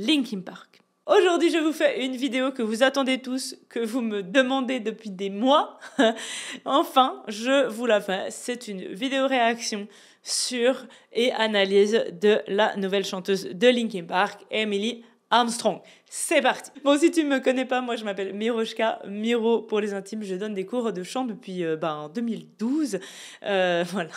Linkin Park. Aujourd'hui, je vous fais une vidéo que vous attendez tous, que vous me demandez depuis des mois. Enfin, je vous la fais. C'est une vidéo réaction sur et analyse de la nouvelle chanteuse de Linkin Park, Emily Armstrong. C'est parti. Bon, si tu me connais pas, moi je m'appelle Miroshka, Miro pour les intimes. Je donne des cours de chant depuis 2012. Voilà.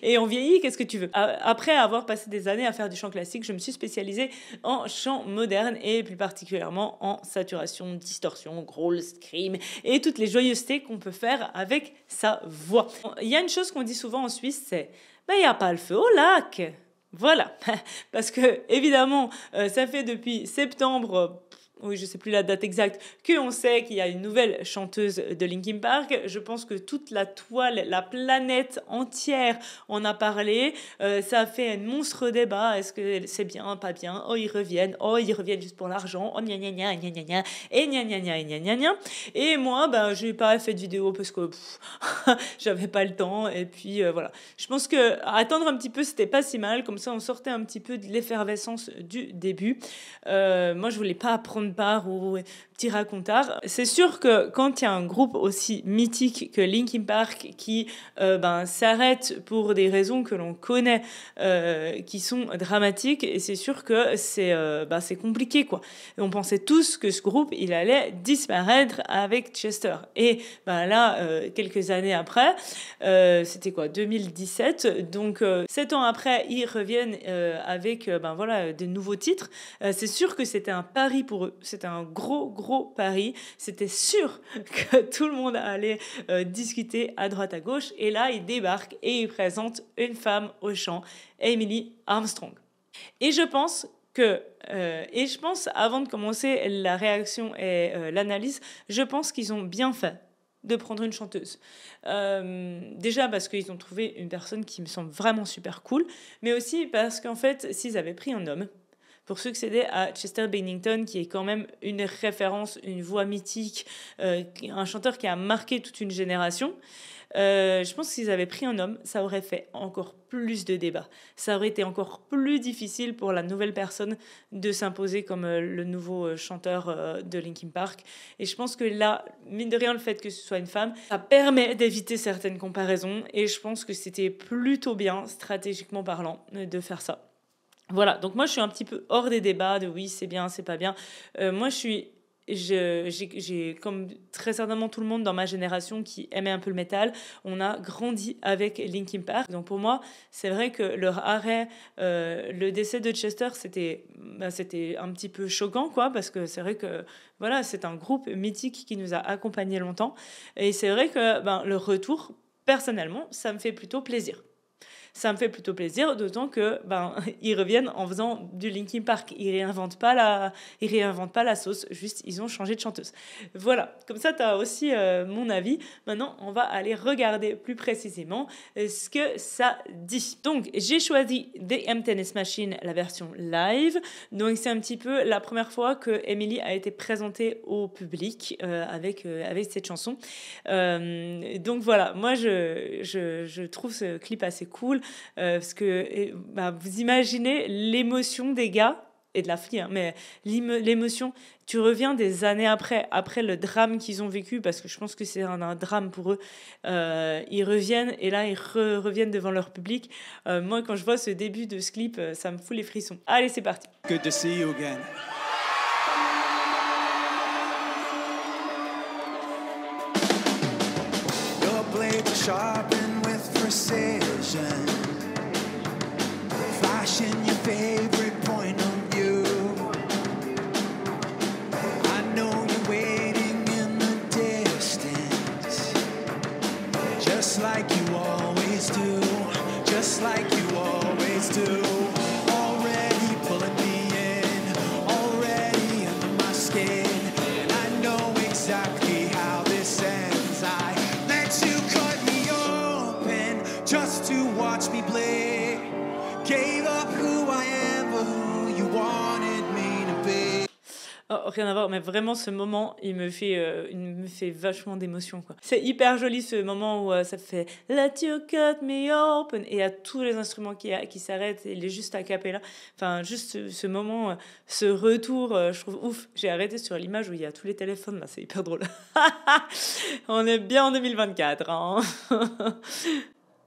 Et on vieillit, qu'est-ce que tu veux? Après avoir passé des années à faire du chant classique, je me suis spécialisée en chant moderne et plus particulièrement en saturation, distorsion, growl, scream et toutes les joyeusetés qu'on peut faire avec sa voix. Il y a une chose qu'on dit souvent en Suisse, c'est « il n'y a pas le feu au lac ». Voilà, parce que évidemment, ça fait depuis septembre, oui, je sais plus la date exacte, qu'on sait qu'il y a une nouvelle chanteuse de Linkin Park. Je pense que toute la toile, la planète entière en a parlé. Ça a fait un monstre débat. Est-ce que c'est bien, pas bien? Oh, ils reviennent juste pour l'argent. Oh, gna gna gna gna gna gna et gna gna gna gna gna gna. Et moi, j'ai pas fait de vidéo parce que j'avais pas le temps. Et puis voilà. Je pense que attendre un petit peu, c'était pas si mal. Comme ça, on sortait un petit peu de l'effervescence du début. Moi, je voulais pas prendre part au petit racontard. C'est sûr que quand il y a un groupe aussi mythique que Linkin Park qui s'arrête pour des raisons que l'on connaît, qui sont dramatiques, et c'est sûr que c'est compliqué, quoi. Et on pensait tous que ce groupe, il allait disparaître avec Chester. Et là, quelques années après, c'était quoi, 2017, donc 7 ans après, ils reviennent avec de nouveaux titres. C'est sûr que c'était un pari pour eux. C'était un gros pari. C'était sûr que tout le monde allait discuter à droite à gauche. Et là, ils débarquent et ils présentent une femme au chant, Emily Armstrong. Et je pense, avant de commencer la réaction et l'analyse, je pense qu'ils ont bien fait de prendre une chanteuse. Déjà parce qu'ils ont trouvé une personne qui me semble vraiment super cool, mais aussi parce qu'en fait, s'ils avaient pris un homme pour succéder à Chester Bennington, qui est quand même une référence, une voix mythique, un chanteur qui a marqué toute une génération, je pense que s'ils avaient pris un homme, ça aurait fait encore plus de débats. Ça aurait été encore plus difficile pour la nouvelle personne de s'imposer comme le nouveau chanteur de Linkin Park. Et je pense que là, mine de rien, le fait que ce soit une femme, ça permet d'éviter certaines comparaisons. Et je pense que c'était plutôt bien, stratégiquement parlant, de faire ça. Voilà, donc moi je suis un petit peu hors des débats de oui, c'est bien, c'est pas bien. Moi j'ai comme très certainement tout le monde dans ma génération qui aimait un peu le métal, on a grandi avec Linkin Park. Donc pour moi, c'est vrai que leur arrêt, le décès de Chester, c'était un petit peu choquant, quoi, parce que c'est vrai que voilà, c'est un groupe mythique qui nous a accompagnés longtemps. Et c'est vrai que le retour, personnellement, ça me fait plutôt plaisir. Ça me fait plutôt plaisir, d'autant que ils reviennent en faisant du Linkin Park. Ils réinventent pas la sauce, juste ils ont changé de chanteuse. Voilà, comme ça tu as aussi mon avis. Maintenant, on va aller regarder plus précisément ce que ça dit. Donc, j'ai choisi The Emptiness Machine, la version live. Donc, c'est un petit peu la première fois que Emily a été présentée au public avec cette chanson. Donc voilà, moi je trouve ce clip assez cool. Parce que vous imaginez l'émotion des gars et de la fille, hein, mais l'émotion, tu reviens des années après le drame qu'ils ont vécu, parce que je pense que c'est un drame pour eux. Ils reviennent et là ils reviennent devant leur public. Moi, quand je vois ce début de ce clip, ça me fout les frissons. Allez, c'est parti. Good to see you again. Your blade sharpened with precision. Flashing your favorite point of view. I know you're waiting in the distance, just like you always do, just like you always do. Already pulling me in, already under my skin, and I know exactly how this ends. I let you cut me open just to watch me bleed. Gave up who I am for Oh, rien à voir, mais vraiment ce moment, il me fait vachement d'émotion, quoi. C'est hyper joli ce moment où ça fait Let you cut me open et il y a tous les instruments qui s'arrêtent et il est juste a cappella. Enfin, juste ce moment, ce retour, je trouve ouf. J'ai arrêté sur l'image où il y a tous les téléphones, là, c'est hyper drôle. On est bien en 2024, hein.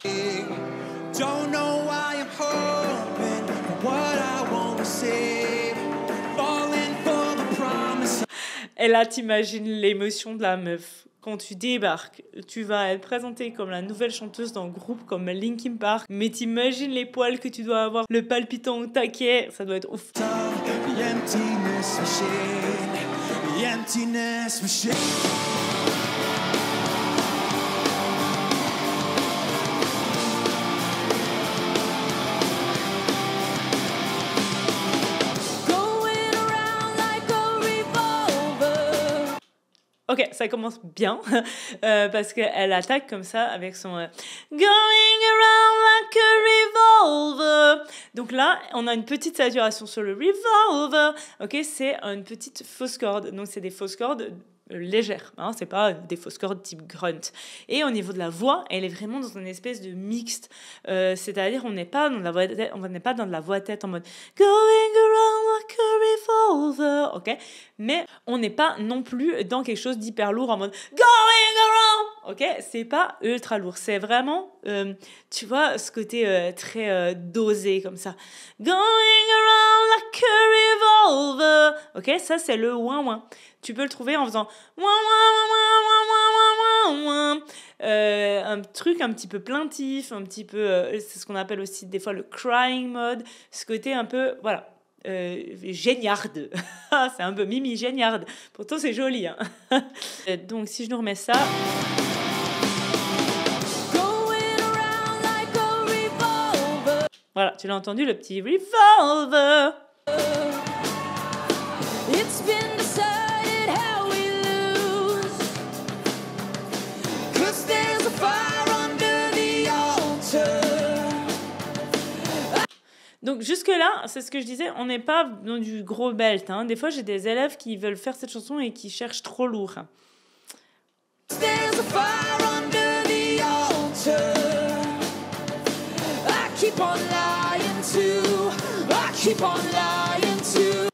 Don't know why I'm hoping for what I won't receive. Falling for the promise. Et là, t'imagines l'émotion de la meuf. Quand tu débarques, tu vas être présentée comme la nouvelle chanteuse d'un groupe comme Linkin Park, mais t'imagines les poils que tu dois avoir, le palpitant au taquet, ça doit être ouf. The emptiness machine. The emptiness machine. Ok, ça commence bien parce qu'elle attaque comme ça avec son Going around like a revolver. Donc là, on a une petite saturation sur le revolver. Ok, c'est une petite fausse corde. Donc c'est des fausses cordes légères, hein, c'est pas des fausses cordes type grunt. Et au niveau de la voix, elle est vraiment dans une espèce de mixte, c'est-à-dire on n'est pas dans la voix tête, on n'est pas dans de la voix tête en mode going around like a revolver, ok, mais on n'est pas non plus dans quelque chose d'hyper lourd en mode going around, ok, c'est pas ultra lourd, c'est vraiment, tu vois, ce côté très dosé comme ça, going around like a revolver, ok, ça c'est le ouin-ouin. Tu peux le trouver en faisant un truc un petit peu plaintif, un petit peu, c'est ce qu'on appelle aussi des fois le crying mode, ce côté un peu, voilà, géniarde. C'est un peu Mimi géniarde. Pourtant c'est joli, hein. Donc si je nous remets ça. Voilà, tu l'as entendu, le petit revolver. It's been decided how we lose. 'Cause there's a fire under the altar. Donc jusque-là, c'est ce que je disais, on n'est pas dans du gros belt, hein. Des fois, j'ai des élèves qui veulent faire cette chanson et qui cherchent trop lourd. There's a fire under the altar. I keep on lying to. I keep on lying to.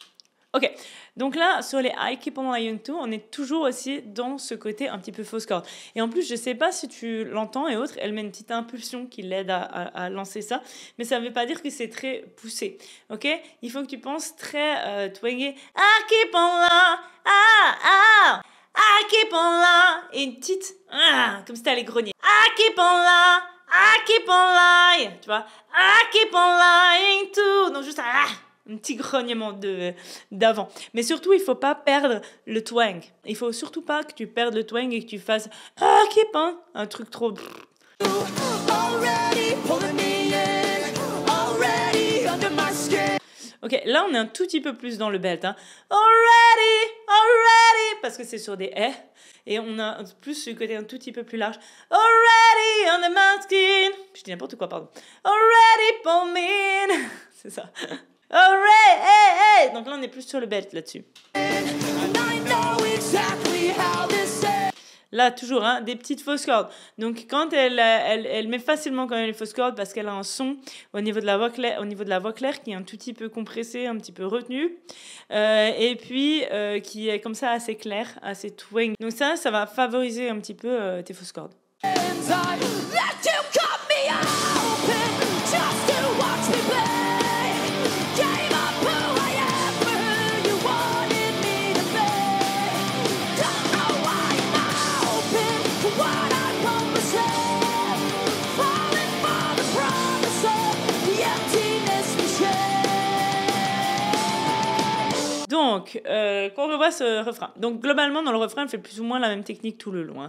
Ok, donc là, sur les I Keep On Lying To, on est toujours aussi dans ce côté un petit peu fausse corde. Et en plus, je sais pas si tu l'entends et autres, elle met une petite impulsion qui l'aide à lancer ça, mais ça ne veut pas dire que c'est très poussé, ok? Il faut que tu penses très twangé. I keep on lying, I keep on lying. Et une petite, comme si t'allais grogner. I keep on lying, I keep on lying. Tu vois? I keep on lying to. Donc juste, un petit grognement d'avant. Mais surtout, il ne faut pas perdre le twang. Il ne faut surtout pas que tu perdes le twang et que tu fasses keep on, un truc trop. Ok, là on est un tout petit peu plus dans le belt. Hein. Already, parce que c'est sur des et on a plus ce côté un tout petit peu plus large. Already on the mountain. Je dis n'importe quoi, pardon. Already for me. C'est ça. Alright, hey. Donc là, on est plus sur le belt là-dessus. Là, toujours, hein, des petites fausses cordes. Donc, quand elle met facilement quand même les fausses cordes parce qu'elle a un son au niveau de la voix claire, qui est un tout petit peu compressé, un petit peu retenu, et puis qui est comme ça assez clair, assez twang. Donc ça va favoriser un petit peu tes fausses cordes. Donc, qu'on revoit ce refrain. Donc, globalement, dans le refrain, elle fait plus ou moins la même technique tout le long. Hein.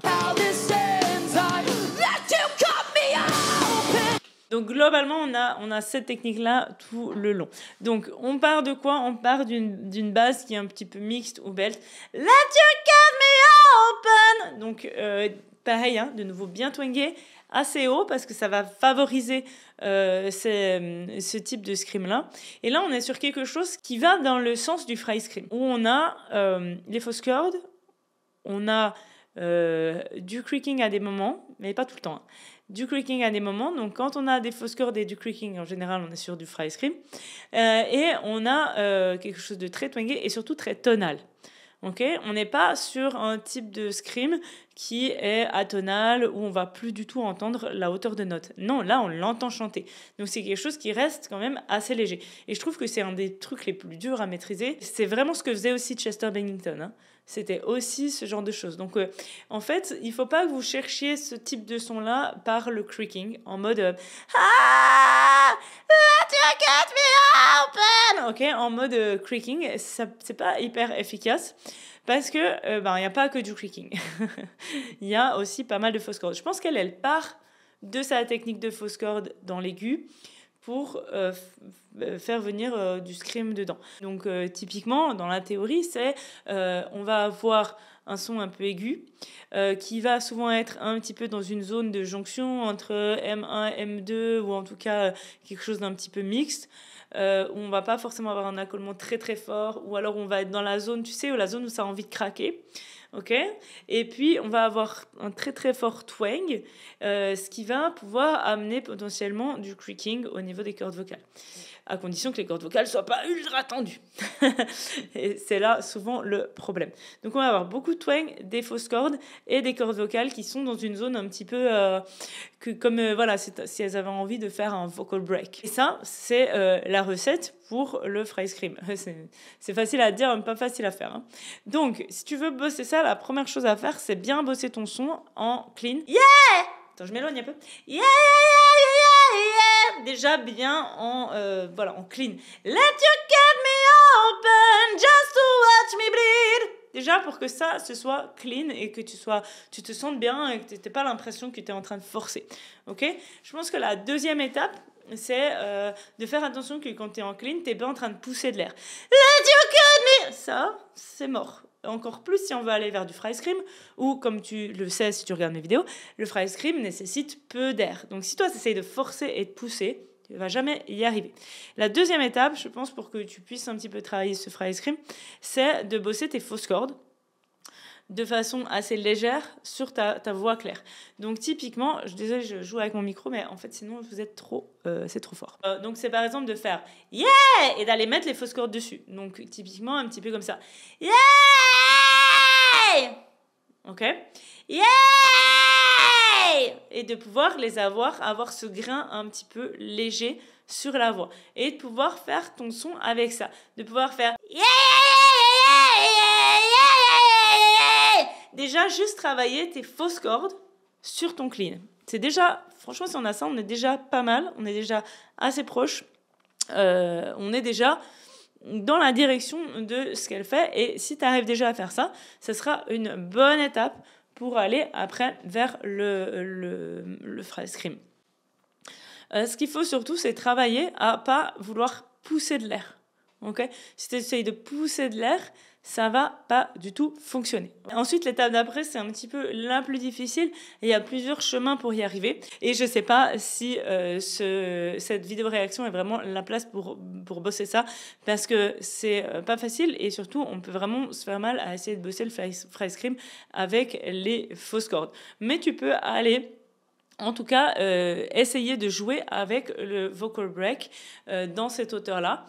Donc, globalement, on a cette technique-là tout le long. Donc, on part de quoi? On part d'une base qui est un petit peu mixte ou belt. Let you cut me open! Donc, pareil, hein, de nouveau bien twangé. assez haut parce que ça va favoriser ce type de scream-là. Et là, on est sur quelque chose qui va dans le sens du fry scream, où on a les fausses cordes, on a du creaking à des moments, mais pas tout le temps. Hein. Du creaking à des moments. Donc, quand on a des fausses cordes et du creaking, en général, on est sur du fry scream. Et on a quelque chose de très twangé et surtout très tonal. Okay, on n'est pas sur un type de scream qui est atonal où on va plus du tout entendre la hauteur de note. Non, là, on l'entend chanter. Donc, c'est quelque chose qui reste quand même assez léger. Et je trouve que c'est un des trucs les plus durs à maîtriser. C'est vraiment ce que faisait aussi Chester Bennington. Hein. C'était aussi ce genre de choses. Donc, en fait, il ne faut pas que vous cherchiez ce type de son-là par le creaking, en mode ah, let you get me open. Ok, en mode creaking, c'est pas hyper efficace parce que il n'y a pas que du creaking. Il y a aussi pas mal de fausses cordes. Je pense qu'elle part de sa technique de fausse corde dans l'aigu pour faire venir du scream dedans. Donc typiquement, dans la théorie, c'est on va avoir un son un peu aigu qui va souvent être un petit peu dans une zone de jonction entre M1 et M2 ou en tout cas quelque chose d'un petit peu mixte. Où on va pas forcément avoir un accolement très très fort ou alors on va être dans la zone, tu sais, la zone où ça a envie de craquer. Ok, et puis on va avoir un très très fort twang, ce qui va pouvoir amener potentiellement du creaking au niveau des cordes vocales, à condition que les cordes vocales soient pas ultra tendues. Et c'est là souvent le problème. Donc on va avoir beaucoup de twang, des fausses cordes et des cordes vocales qui sont dans une zone un petit peu voilà, si elles avaient envie de faire un vocal break. Et ça, c'est la recette pour le fry scream. C'est facile à dire, mais pas facile à faire. Hein. Donc, si tu veux bosser ça, la première chose à faire, c'est bien bosser ton son en clean. Yeah! Attends, je m'éloigne un peu. Yeah, yeah, yeah, yeah, yeah. Déjà bien en clean. Let you get me open just to watch me bleed. Déjà pour que ça, ce soit clean et que tu te sentes bien et que tu n'aies pas l'impression que tu es en train de forcer. Ok ? Je pense que la deuxième étape, c'est de faire attention que quand tu es en clean, tu n'es pas en train de pousser de l'air. Let you get me... Ça, c'est mort. Encore plus si on veut aller vers du fry scream, ou comme tu le sais si tu regardes mes vidéos, le fry scream nécessite peu d'air. Donc si toi, tu essayes de forcer et de pousser, tu ne vas jamais y arriver. La deuxième étape, je pense, pour que tu puisses un petit peu travailler ce fry scream, c'est de bosser tes fausses cordes de façon assez légère sur ta voix claire. Donc typiquement, désolée, je joue avec mon micro, mais en fait sinon vous êtes c'est trop fort. Donc c'est par exemple de faire yeah et d'aller mettre les fausses cordes dessus. Donc typiquement un petit peu comme ça. Yeah! Ok? Yeah! Et de pouvoir les avoir ce grain un petit peu léger sur la voix et de pouvoir faire ton son avec ça, de pouvoir faire yeah! Déjà, juste travailler tes fausses cordes sur ton clean. C'est déjà, franchement, si on a ça, on est déjà pas mal. On est déjà assez proche. On est déjà dans la direction de ce qu'elle fait. Et si tu arrives déjà à faire ça, ce sera une bonne étape pour aller après vers le fry scream. Ce qu'il faut surtout, c'est travailler à pas vouloir pousser de l'air. Okay ? Si tu essayes de pousser de l'air, ça va pas du tout fonctionner. Ensuite, l'étape d'après, c'est un petit peu la plus difficile. Il y a plusieurs chemins pour y arriver. Et je sais pas si cette vidéo réaction est vraiment la place pour bosser ça, parce que c'est pas facile et surtout, on peut vraiment se faire mal à essayer de bosser le fry scream avec les fausses cordes. Mais tu peux aller... En tout cas, essayer de jouer avec le vocal break dans cette hauteur-là.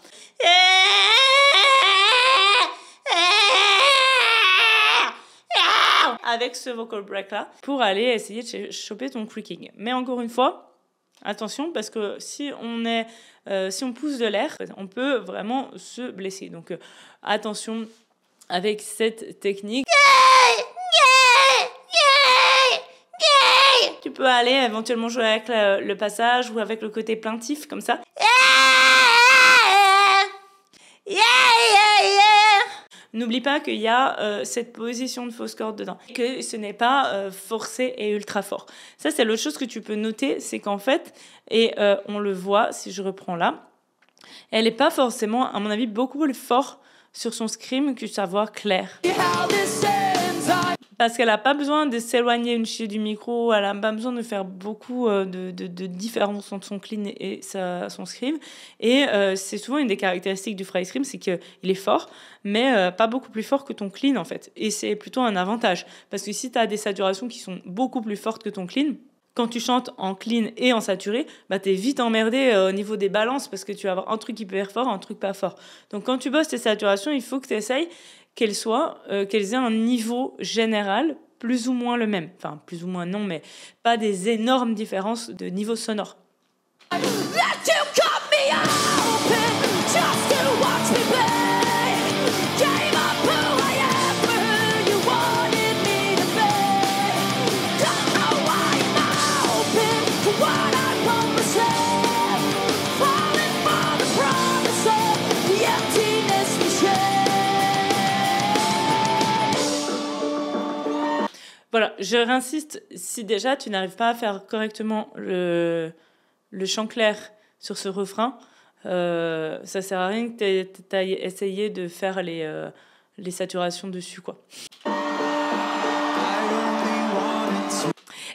Avec ce vocal break-là, pour aller essayer de choper ton creaking. Mais encore une fois, attention, parce que si on pousse de l'air, on peut vraiment se blesser. Donc, attention avec cette technique. Tu peux aller éventuellement jouer avec le passage ou avec le côté plaintif, comme ça. N'oublie pas qu'il y a cette position de fausse corde dedans, que ce n'est pas forcé et ultra fort. Ça, c'est l'autre chose que tu peux noter, c'est qu'en fait, et on le voit si je reprends là, elle n'est pas forcément, à mon avis, beaucoup plus fort sur son scream que sa voix claire. parce qu'elle n'a pas besoin de s'éloigner une chie du micro, elle n'a pas besoin de faire beaucoup de différence entre son clean et son scream. Et c'est souvent une des caractéristiques du fry scream, c'est qu'il est fort, mais pas beaucoup plus fort que ton clean en fait. Et c'est plutôt un avantage, parce que si tu as des saturations qui sont beaucoup plus fortes que ton clean, quand tu chantes en clean et en saturé, bah t'es vite emmerdé au niveau des balances, parce que tu vas avoir un truc hyper fort, un truc pas fort. Donc quand tu bosses tes saturations, il faut que tu essayes qu'elles aient un niveau général plus ou moins le même. Enfin, plus ou moins non, mais pas des énormes différences de niveau sonore. Voilà, je réinsiste, si déjà tu n'arrives pas à faire correctement le chant clair sur ce refrain, ça sert à rien que tu ailles essayer de faire les saturations dessus, quoi.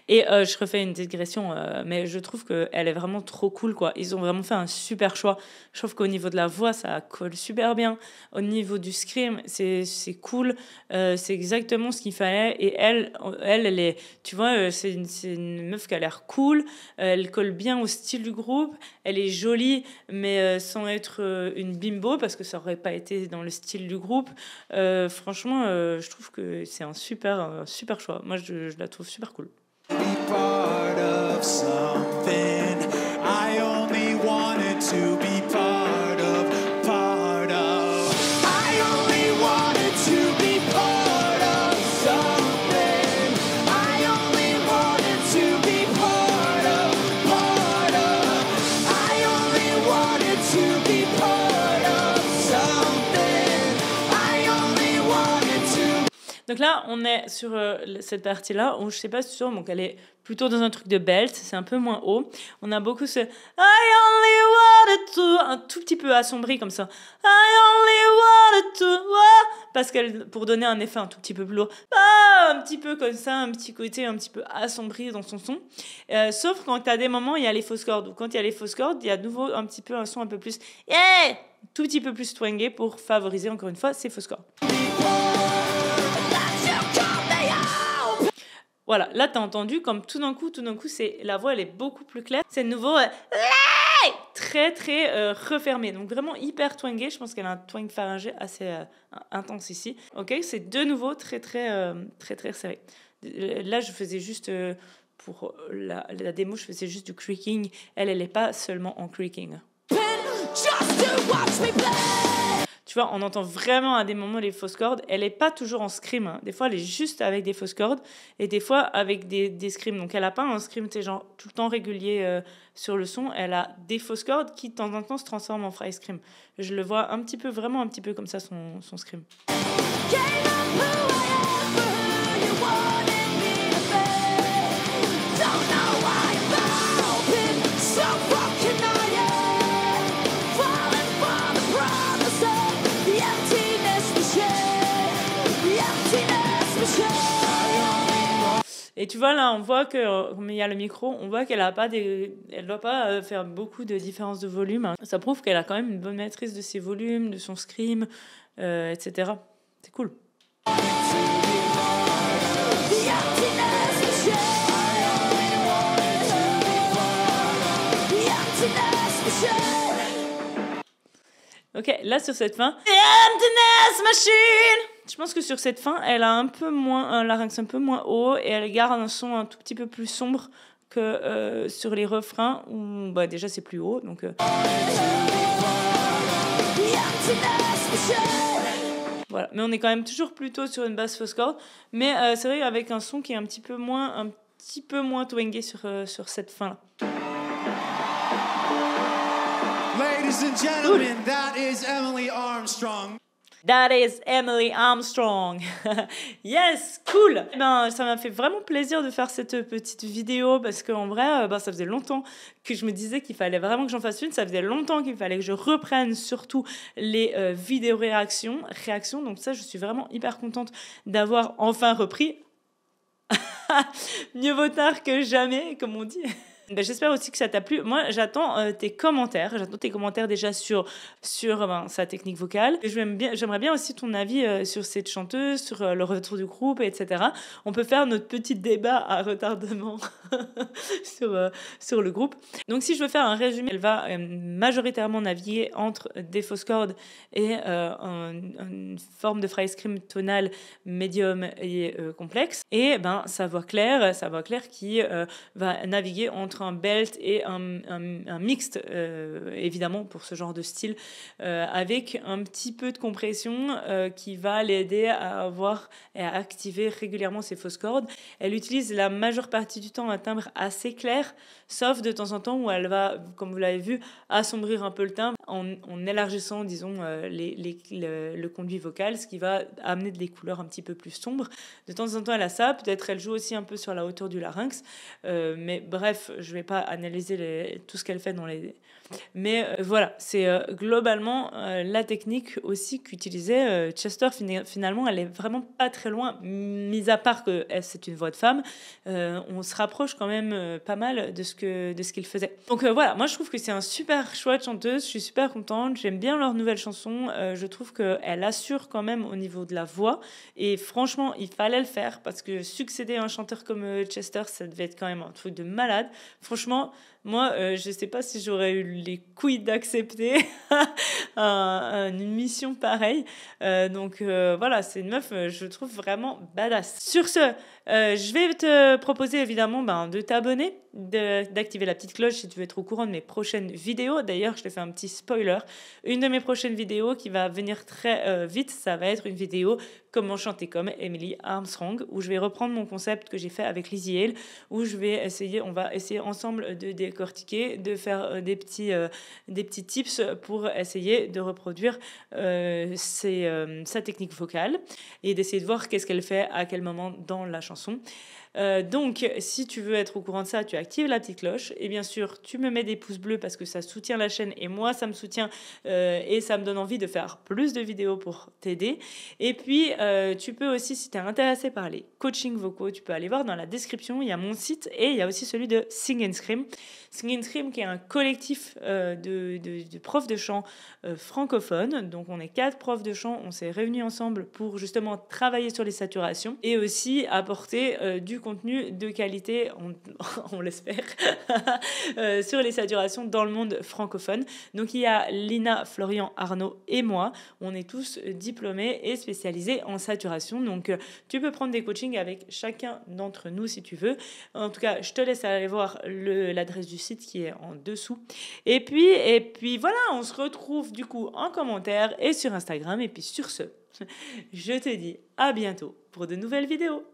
Et je refais une digression, mais je trouve qu'elle est vraiment trop cool, quoi. Ils ont vraiment fait un super choix. Je trouve qu'au niveau de la voix, ça colle super bien. Au niveau du scream, c'est cool. C'est exactement ce qu'il fallait. Et elle est, tu vois, c'est une meuf qui a l'air cool. Elle colle bien au style du groupe. Elle est jolie, mais sans être une bimbo, parce que ça aurait pas été dans le style du groupe. Franchement, je trouve que c'est un super choix. Moi, je la trouve super cool. Be part of something I only wanted to be part of I only wanted to be part of something I only wanted to be part of I only wanted to be part of something I only wanted to. Donc là, on est sur cette partie-là où je sais pas si c'est sûr, donc elle est plutôt dans un truc de belt, c'est un peu moins haut. On a beaucoup ce I only wanted to, un tout petit peu assombri comme ça. I only wanted to, parce qu'elle, pour donner un effet un tout petit peu plus lourd, un petit peu comme ça, un petit côté un petit peu assombri dans son son. Sauf quand tu as des moments, il y a les fausses cordes. Ou quand il y a les fausses cordes, il y a de nouveau un petit peu un son un peu plus, tout petit peu plus twangé pour favoriser encore une fois ces fausses cordes. Voilà, là t'as entendu comme tout d'un coup, c'est la voix elle est beaucoup plus claire. C'est de nouveau très refermé, donc vraiment hyper twangé. Je pense qu'elle a un twang pharyngé assez intense ici. Ok, c'est de nouveau très serré. Là je faisais juste pour la démo, je faisais juste du creaking. Elle est pas seulement en creaking. Tu vois, on entend vraiment à des moments les fausses cordes. Elle n'est pas toujours en scream. Hein. Des fois, elle est juste avec des fausses cordes et des fois avec des screams. Donc, elle n'a pas un scream, tu sais, genre tout le temps régulier sur le son. Elle a des fausses cordes qui, de temps en temps, se transforment en fry scream. Je le vois vraiment un petit peu comme ça, son scream. Et tu vois, là, on voit que, comme il y a le micro, on voit qu'elle ne doit pas faire beaucoup de différence de volume. Hein. Ça prouve qu'elle a quand même une bonne maîtrise de ses volumes, de son scream, etc. C'est cool. Ok, là sur cette fin, The Emptiness Machine. Je pense que sur cette fin, elle a un peu moins un larynx un peu moins haut et elle garde un son un tout petit peu plus sombre que sur les refrains où bah déjà c'est plus haut donc. Voilà, mais on est quand même toujours plutôt sur une basse fausse corde, mais c'est vrai avec un son qui est un petit peu moins twangé sur cette fin là. Ladies and gentlemen, that is Emily Armstrong. That is Emily Armstrong. Yes, cool. Ben, ça m'a fait vraiment plaisir de faire cette petite vidéo parce qu'en vrai, ça faisait longtemps que je me disais qu'il fallait vraiment que j'en fasse une. Ça faisait longtemps qu'il fallait que je reprenne surtout les vidéos réactions. Donc ça, je suis vraiment hyper contente d'avoir enfin repris. Mieux vaut tard que jamais, comme on dit. Ben, j'espère aussi que ça t'a plu. Moi, j'attends tes commentaires. J'attends tes commentaires déjà sur sa technique vocale. J'aimerais bien aussi ton avis sur cette chanteuse, sur le retour du groupe, etc. On peut faire notre petit débat à retardement sur le groupe. Donc, si je veux faire un résumé, elle va majoritairement naviguer entre des fausses cordes et une forme de phrase scream tonale médium et complexe. Et sa voix claire qui va naviguer entre un belt et un mixte, évidemment, pour ce genre de style, avec un petit peu de compression qui va l'aider à avoir et à activer régulièrement ses fausses cordes. Elle utilise la majeure partie du temps un timbre assez clair, sauf de temps en temps où elle va, comme vous l'avez vu, assombrir un peu le timbre en élargissant, disons, le conduit vocal, ce qui va amener des couleurs un petit peu plus sombres. De temps en temps, elle a ça. Peut-être elle joue aussi un peu sur la hauteur du larynx. Mais bref, je ne vais pas analyser tout ce qu'elle fait dans les... Mais voilà, c'est globalement la technique aussi qu'utilisait Chester. Finalement, elle est vraiment pas très loin, mis à part que c'est une voix de femme. On se rapproche quand même pas mal de ce qu'il faisait. Donc voilà, moi je trouve que c'est un super choix de chanteuse. Je suis super contente. J'aime bien leur nouvelle chanson. Je trouve qu'elle assure quand même au niveau de la voix. Et franchement, il fallait le faire parce que succéder à un chanteur comme Chester, ça devait être quand même un truc de malade. Franchement, moi, je ne sais pas si j'aurais eu les couilles d'accepter une mission pareille. Donc voilà, c'est une meuf, je trouve vraiment badass. Sur ce, je vais te proposer évidemment de t'abonner, d'activer la petite cloche si tu veux être au courant de mes prochaines vidéos. D'ailleurs, je te fais un petit spoiler. Une de mes prochaines vidéos qui va venir très vite, ça va être une vidéo comment chanter comme Emily Armstrong, où je vais reprendre mon concept que j'ai fait avec Lizzie Hale, où on va essayer ensemble de décortiquer, de faire des petits tips pour essayer de reproduire sa technique vocale et d'essayer de voir qu'est-ce qu'elle fait à quel moment dans la chanson. Donc, si tu veux être au courant de ça, tu actives la petite cloche. Et bien sûr, tu me mets des pouces bleus parce que ça soutient la chaîne et moi, ça me soutient et ça me donne envie de faire plus de vidéos pour t'aider. Et puis, tu peux aussi, si tu es intéressé par les coachings vocaux, tu peux aller voir dans la description. Il y a mon site et il y a aussi celui de Sing and Scream. Sing and Scream qui est un collectif de profs de chant francophones. Donc, on est 4 profs de chant. On s'est réunis ensemble pour justement travailler sur les saturations et aussi apporter du contenu de qualité, on l'espère, sur les saturations dans le monde francophone. Donc il y a Lina, Florian, Arnaud et moi. On est tous diplômés et spécialisés en saturation. Donc tu peux prendre des coachings avec chacun d'entre nous si tu veux. En tout cas, je te laisse aller voir l'adresse du site qui est en dessous. Et puis voilà, on se retrouve du coup en commentaire et sur Instagram. Et puis sur ce, je te dis à bientôt pour de nouvelles vidéos.